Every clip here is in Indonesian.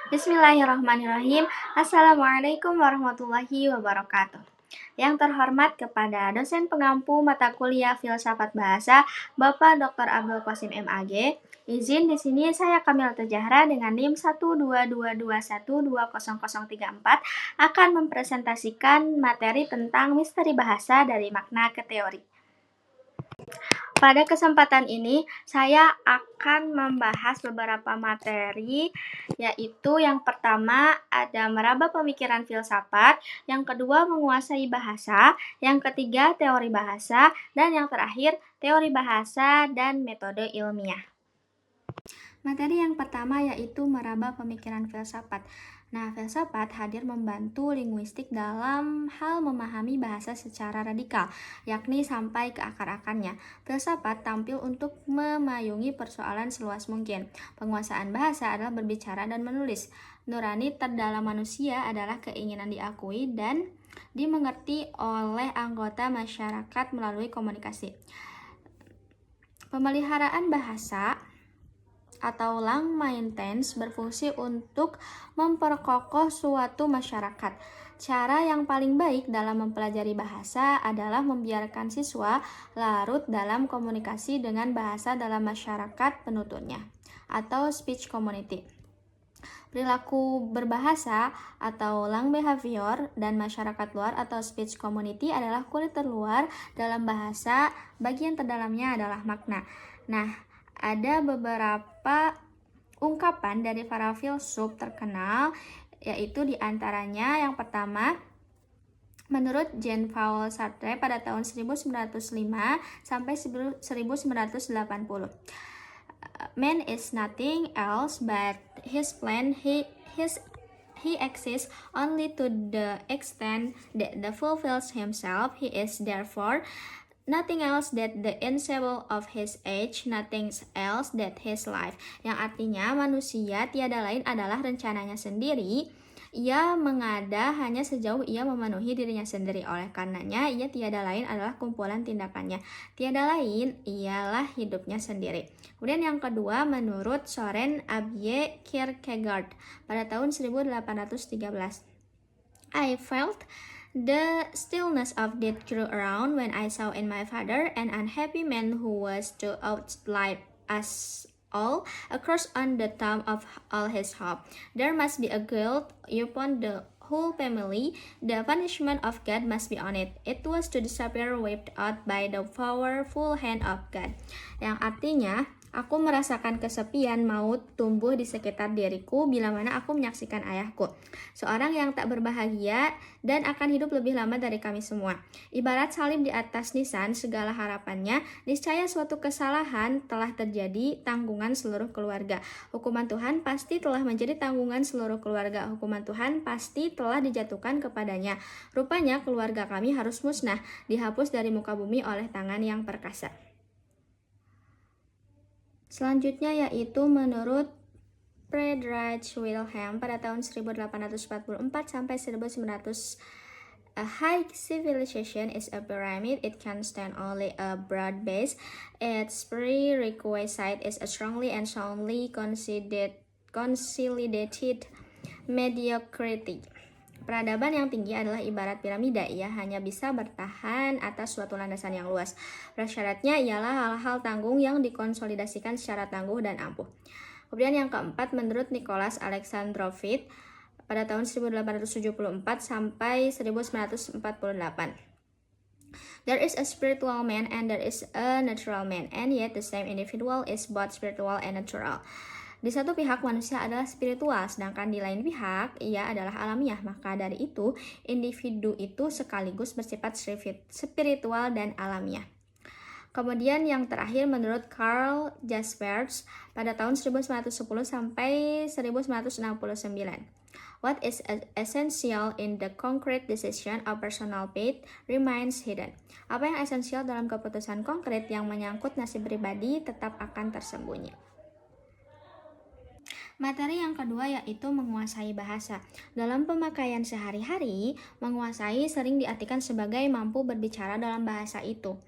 Bismillahirrahmanirrahim. Assalamualaikum warahmatullahi wabarakatuh. Yang terhormat kepada dosen pengampu mata kuliah Filsafat Bahasa, Bapak Dr. Abdul Qasim MAG. Izin di sini saya Kamil Tejahra dengan NIM 12221200034 akan mempresentasikan materi tentang misteri bahasa dari makna ke teori. Pada kesempatan ini, saya akan membahas beberapa materi, yaitu yang pertama ada meraba pemikiran filsafat, yang kedua menguasai bahasa, yang ketiga teori bahasa, dan yang terakhir teori bahasa dan metode ilmiah. Materi yang pertama yaitu meraba pemikiran filsafat. Nah, filsafat hadir membantu linguistik dalam hal memahami bahasa secara radikal, yakni sampai ke akar-akarnya. Filsafat tampil untuk memayungi persoalan seluas mungkin. Penguasaan bahasa adalah berbicara dan menulis. Nurani terdalam manusia adalah keinginan diakui dan dimengerti oleh anggota masyarakat melalui komunikasi. Pemeliharaan bahasa atau lang maintenance berfungsi untuk memperkokoh suatu masyarakat. Cara yang paling baik dalam mempelajari bahasa adalah membiarkan siswa larut dalam komunikasi dengan bahasa dalam masyarakat penuturnya, atau speech community. Perilaku berbahasa atau lang behavior dan masyarakat luar atau speech community adalah kulit terluar dalam bahasa, bagian terdalamnya adalah makna. Nah, ada beberapa ungkapan dari para filsuf terkenal, yaitu diantaranya yang pertama, menurut Jean-Paul Sartre pada tahun 1905 sampai 1980. Man is nothing else but his plan. He exists only to the extent that the fulfills himself. He is therefore nothing else that the ensemble of his age, nothing else that his life. Yang artinya manusia tiada lain adalah rencananya sendiri. Ia mengada hanya sejauh ia memenuhi dirinya sendiri. Oleh karenanya, ia tiada lain adalah kumpulan tindakannya. Tiada lain ialah hidupnya sendiri. Kemudian yang kedua, menurut Soren Abye Kierkegaard pada tahun 1813. I felt the stillness of death grew around when I saw in my father an unhappy man who was to outlive us all, across on the tomb of all his hope. There must be a guilt upon the whole family. The punishment of God must be on it. It was to disappear, wiped out by the powerful hand of God. Yang artinya, aku merasakan kesepian maut tumbuh di sekitar diriku bila mana aku menyaksikan ayahku, seorang yang tak berbahagia dan akan hidup lebih lama dari kami semua. Ibarat salib di atas nisan segala harapannya, niscaya suatu kesalahan telah terjadi, tanggungan seluruh keluarga. Hukuman Tuhan pasti telah menjadi tanggungan seluruh keluarga. Hukuman Tuhan pasti telah dijatuhkan kepadanya. Rupanya keluarga kami harus musnah, dihapus dari muka bumi oleh tangan yang perkasa. Selanjutnya yaitu menurut Friedrich Wilhelm pada tahun 1844 sampai 1900. A high civilization is a pyramid. It can stand only a broad base. Its prerequisite is a strongly and soundly consolidated mediocrity. Peradaban yang tinggi adalah ibarat piramida, ia hanya bisa bertahan atas suatu landasan yang luas. Prasyaratnya ialah hal-hal tanggung yang dikonsolidasikan secara tangguh dan ampuh. Kemudian yang keempat, menurut Nicholas Alexandrovich pada tahun 1874 sampai 1948. There is a spiritual man and there is a natural man, and yet the same individual is both spiritual and natural. Di satu pihak manusia adalah spiritual, sedangkan di lain pihak ia adalah alamiah. Maka dari itu, individu itu sekaligus bersifat spiritual dan alamiah. Kemudian yang terakhir menurut Karl Jaspers pada tahun 1910 sampai 1969. What is essential in the concrete decision of personal fate remains hidden. Apa yang esensial dalam keputusan konkret yang menyangkut nasib pribadi tetap akan tersembunyi. Materi yang kedua yaitu menguasai bahasa. Dalam pemakaian sehari-hari, menguasai sering diartikan sebagai mampu berbicara dalam bahasa itu.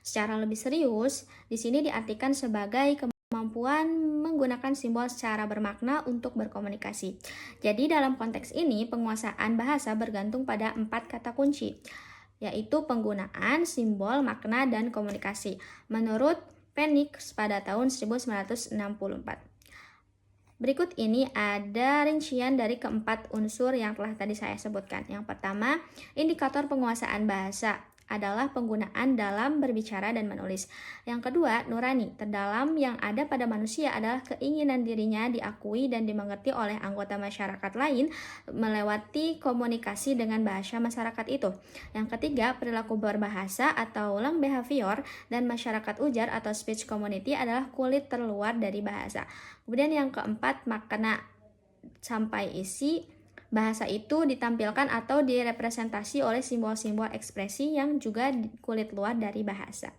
Secara lebih serius, di sini diartikan sebagai kemampuan kemampuan menggunakan simbol secara bermakna untuk berkomunikasi. Jadi dalam konteks ini, penguasaan bahasa bergantung pada 4 kata kunci, yaitu penggunaan, simbol, makna, dan komunikasi, menurut Phoenix pada tahun 1964. Berikut ini ada rincian dari keempat unsur yang telah tadi saya sebutkan. Yang pertama, indikator penguasaan bahasa adalah penggunaan dalam berbicara dan menulis. Yang kedua, nurani, terdalam yang ada pada manusia adalah keinginan dirinya diakui dan dimengerti oleh anggota masyarakat lain melewati komunikasi dengan bahasa masyarakat itu. Yang ketiga, perilaku berbahasa atau lang behavior dan masyarakat ujar atau speech community adalah kulit terluar dari bahasa. Kemudian yang keempat, makna sampai isi. Bahasa itu ditampilkan atau direpresentasi oleh simbol-simbol ekspresi yang juga kulit luar dari bahasa.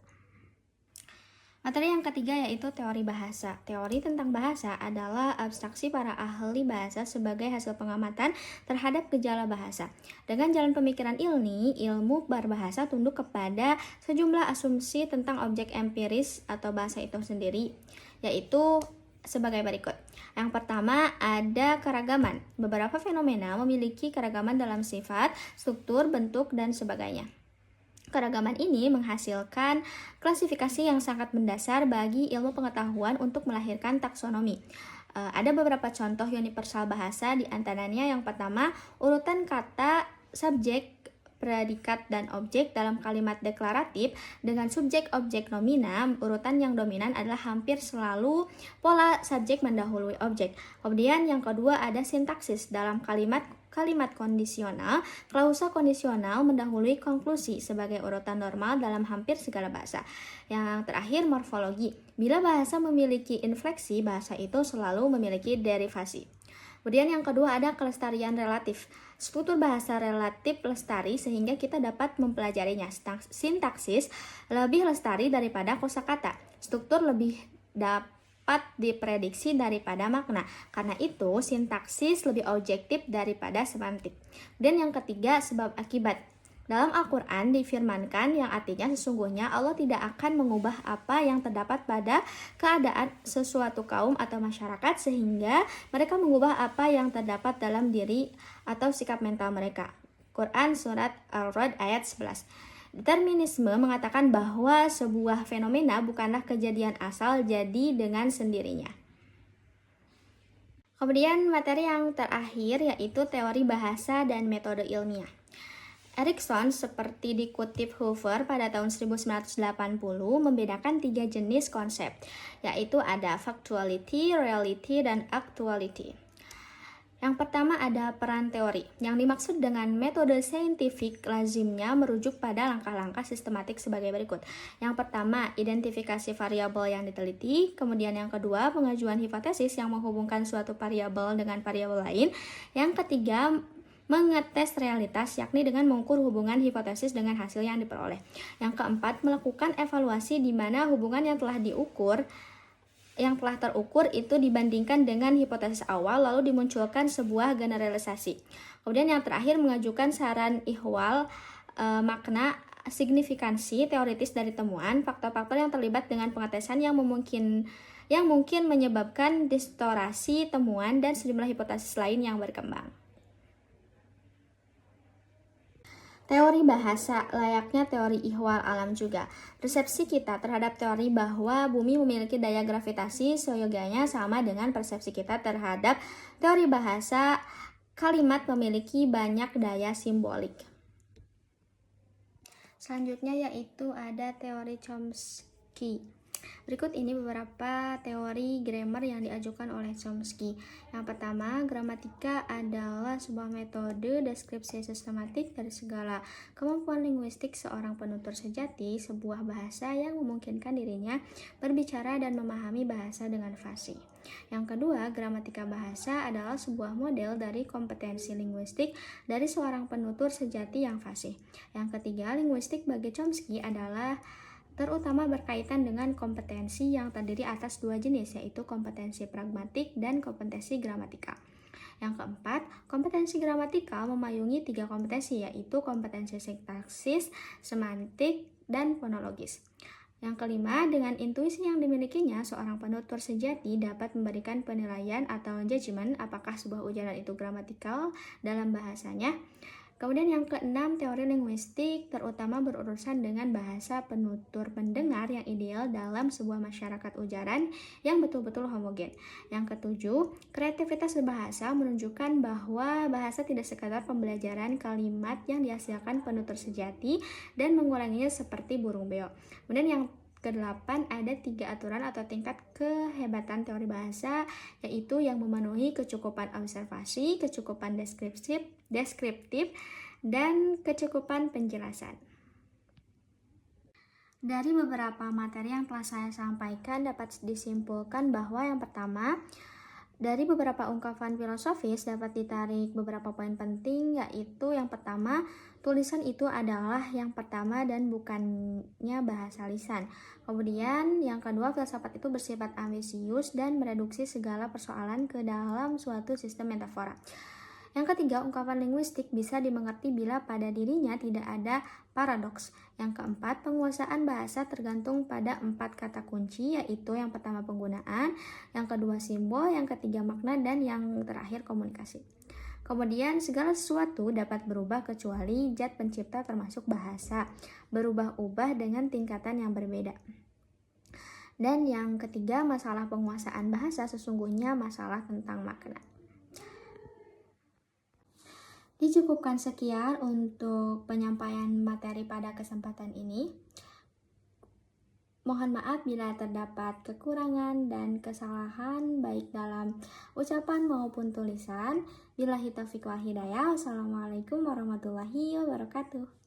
Materi yang ketiga yaitu teori bahasa. Teori tentang bahasa adalah abstraksi para ahli bahasa sebagai hasil pengamatan terhadap gejala bahasa. Dengan jalan pemikiran ini, ilmu berbahasa tunduk kepada sejumlah asumsi tentang objek empiris atau bahasa itu sendiri, yaitu sebagai berikut. Yang pertama, ada keragaman. Beberapa fenomena memiliki keragaman dalam sifat, struktur, bentuk, dan sebagainya. Keragaman ini menghasilkan klasifikasi yang sangat mendasar bagi ilmu pengetahuan untuk melahirkan taksonomi. Ada beberapa contoh universal bahasa, di antaranya yang pertama, urutan kata, subjek, predikat, dan objek dalam kalimat deklaratif dengan subjek objek nomina. Urutan yang dominan adalah hampir selalu pola subjek mendahului objek. Kemudian yang kedua ada sintaksis dalam kalimat kondisional. Klausa kondisional mendahului konklusi sebagai urutan normal dalam hampir segala bahasa. Yang terakhir, morfologi. Bila bahasa memiliki infleksi, bahasa itu selalu memiliki derivasi. Kemudian yang kedua ada kelestarian relatif. Struktur bahasa relatif lestari sehingga kita dapat mempelajarinya. Sintaksis lebih lestari daripada kosakata. Struktur lebih dapat diprediksi daripada makna. Karena itu sintaksis lebih objektif daripada semantik. Dan yang ketiga, sebab akibat. Dalam Al-Quran difirmankan yang artinya sesungguhnya Allah tidak akan mengubah apa yang terdapat pada keadaan sesuatu kaum atau masyarakat sehingga mereka mengubah apa yang terdapat dalam diri atau sikap mental mereka. Quran Surat Al-Ra'd ayat 11. Determinisme mengatakan bahwa sebuah fenomena bukanlah kejadian asal jadi dengan sendirinya. Kemudian materi yang terakhir yaitu teori bahasa dan metode ilmiah. Erikson, seperti dikutip Hoover pada tahun 1980, membedakan 3 jenis konsep, yaitu ada factuality, reality, dan actuality. Yang pertama ada peran teori. Yang dimaksud dengan metode saintifik lazimnya merujuk pada langkah-langkah sistematik sebagai berikut. Yang pertama, identifikasi variabel yang diteliti. Kemudian yang kedua, pengajuan hipotesis yang menghubungkan suatu variabel dengan variabel lain. Yang ketiga, mengetes realitas, yakni dengan mengukur hubungan hipotesis dengan hasil yang diperoleh. Yang keempat, melakukan evaluasi di mana hubungan yang telah terukur itu dibandingkan dengan hipotesis awal, lalu dimunculkan sebuah generalisasi. Kemudian yang terakhir, mengajukan saran ihwal, makna, signifikansi teoritis dari temuan, faktor-faktor yang terlibat dengan pengetesan yang mungkin menyebabkan distorsi temuan, dan sejumlah hipotesis lain yang berkembang. Teori bahasa layaknya teori ihwal alam juga. Persepsi kita terhadap teori bahwa bumi memiliki daya gravitasi seyogianya sama dengan persepsi kita terhadap teori bahasa kalimat memiliki banyak daya simbolik. Selanjutnya yaitu ada teori Chomsky. Berikut ini beberapa teori grammar yang diajukan oleh Chomsky. Yang pertama, gramatika adalah sebuah metode deskripsi sistematik dari segala kemampuan linguistik seorang penutur sejati, sebuah bahasa yang memungkinkan dirinya berbicara dan memahami bahasa dengan fasih. Yang kedua, gramatika bahasa adalah sebuah model dari kompetensi linguistik dari seorang penutur sejati yang fasih. Yang ketiga, linguistik bagi Chomsky adalah terutama berkaitan dengan kompetensi yang terdiri atas 2 jenis, yaitu kompetensi pragmatik dan kompetensi gramatikal. Yang keempat, kompetensi gramatikal memayungi 3 kompetensi, yaitu kompetensi sintaksis, semantik, dan fonologis. Yang kelima, dengan intuisi yang dimilikinya, seorang penutur sejati dapat memberikan penilaian atau judgement apakah sebuah ujaran itu gramatikal dalam bahasanya. Kemudian yang keenam, teori linguistik terutama berurusan dengan bahasa penutur pendengar yang ideal dalam sebuah masyarakat ujaran yang betul-betul homogen. Yang ketujuh, kreativitas berbahasa menunjukkan bahwa bahasa tidak sekadar pembelajaran kalimat yang dihasilkan penutur sejati dan mengulanginya seperti burung beo. Kemudian yang kedelapan, ada 3 aturan atau tingkat kehebatan teori bahasa, yaitu yang memenuhi kecukupan observasi, kecukupan deskriptif, dan kecukupan penjelasan. Dari beberapa materi yang telah saya sampaikan dapat disimpulkan bahwa yang pertama, dari beberapa ungkapan filosofis dapat ditarik beberapa poin penting, yaitu yang pertama, tulisan itu adalah yang pertama dan bukannya bahasa lisan. Kemudian yang kedua, filsafat itu bersifat ambisius dan mereduksi segala persoalan ke dalam suatu sistem metafora. Yang ketiga, ungkapan linguistik bisa dimengerti bila pada dirinya tidak ada paradoks. Yang keempat, penguasaan bahasa tergantung pada 4 kata kunci, yaitu yang pertama penggunaan, yang kedua simbol, yang ketiga makna, dan yang terakhir komunikasi. Kemudian segala sesuatu dapat berubah kecuali zat pencipta termasuk bahasa, berubah-ubah dengan tingkatan yang berbeda. Dan yang ketiga, masalah penguasaan bahasa sesungguhnya masalah tentang makna. Dicukupkan sekian untuk penyampaian materi pada kesempatan ini. Mohon maaf bila terdapat kekurangan dan kesalahan baik dalam ucapan maupun tulisan. Billahi taufiq wal hidayah. Wassalamualaikum warahmatullahi wabarakatuh.